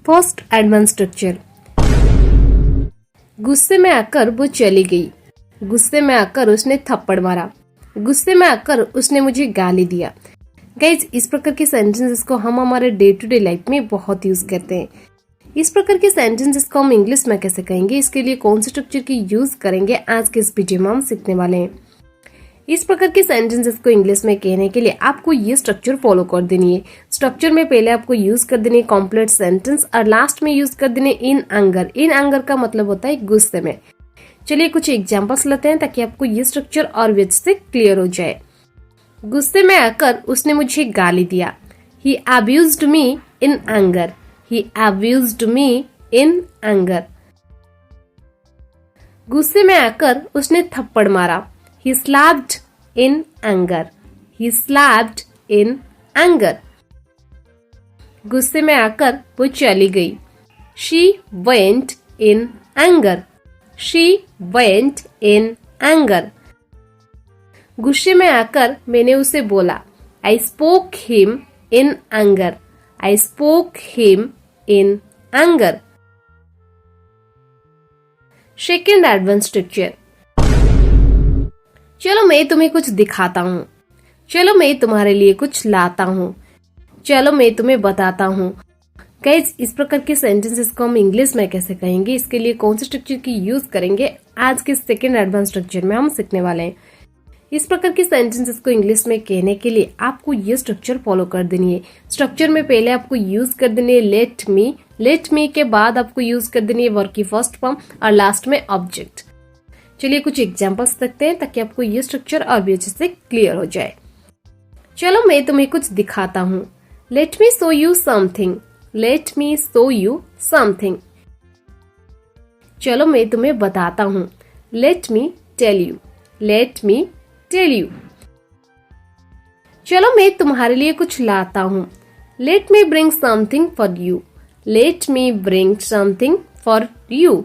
First advance structure. गुस्से में आकर वो चली गई। गुस्से में आकर उसने थप्पड़ मारा। गुस्से में आकर उसने मुझे गाली दिया। गाइज, इस प्रकार के सेंटेंसेस को हम हमारे डे टू डे लाइफ में बहुत यूज करते हैं। इस प्रकार के सेंटेंसेस को हम इंग्लिश में कैसे कहेंगे, इसके लिए कौन से स्ट्रक्चर की यूज करेंगे, आज के इस वीडियो में हम सीखने वाले हैं। इस प्रकार के सेंटेंसेस को इंग्लिश में कहने के लिए आपको ये स्ट्रक्चर फॉलो कर देनी है। स्ट्रक्चर में पहले आपको यूज कर देनी है कॉम्प्लीट सेंटेंस और लास्ट में यूज कर देनी इन एंगर। इन एंगर का मतलब होता है गुस्से में। चलिए कुछ एग्जांपल्स लेते हैं ताकि आपको ये स्ट्रक्चर और भी अच्छे से क्लियर हो जाए। गुस्से में आकर उसने मुझे गाली दिया। He abused me in anger. He abused me in anger. गुस्से में आकर उसने थप्पड़ मारा। He slapped in anger. He slapped in anger. गुस्से में आकर वो चली गई। She went in anger. She went in anger. गुस्से में आकर मैंने उसे बोला। I spoke him in anger. I spoke him in anger. Second advance structure. चलो मैं तुम्हें कुछ दिखाता हूँ। चलो मैं तुम्हारे लिए कुछ लाता हूँ। चलो मैं तुम्हें बताता हूँ। गाइज, इस प्रकार के सेंटेंसेस को हम इंग्लिश में कैसे कहेंगे, इसके लिए कौन से स्ट्रक्चर की यूज करेंगे, आज के सेकेंड एडवांस स्ट्रक्चर में हम सीखने वाले हैं। इस प्रकार के सेंटेंसेस को इंग्लिश में कहने के लिए आपको ये स्ट्रक्चर फॉलो कर देनी है। स्ट्रक्चर में पहले आपको यूज कर देनी है लेट मी। लेट मी के बाद आपको यूज कर देनी है वर्ब की फर्स्ट फॉर्म और लास्ट में ऑब्जेक्ट। चलिए कुछ एग्जांपल्स देखते हैं ताकि आपको ये स्ट्रक्चर और भी अच्छे से क्लियर हो जाए। चलो मैं तुम्हें कुछ दिखाता हूँ। Let me show you something. Let me show you something. चलो मैं तुम्हें बताता हूँ। Let me tell you. Let me tell you. चलो मैं तुम्हारे लिए कुछ लाता हूँ। Let me bring something for you. Let me bring something for you.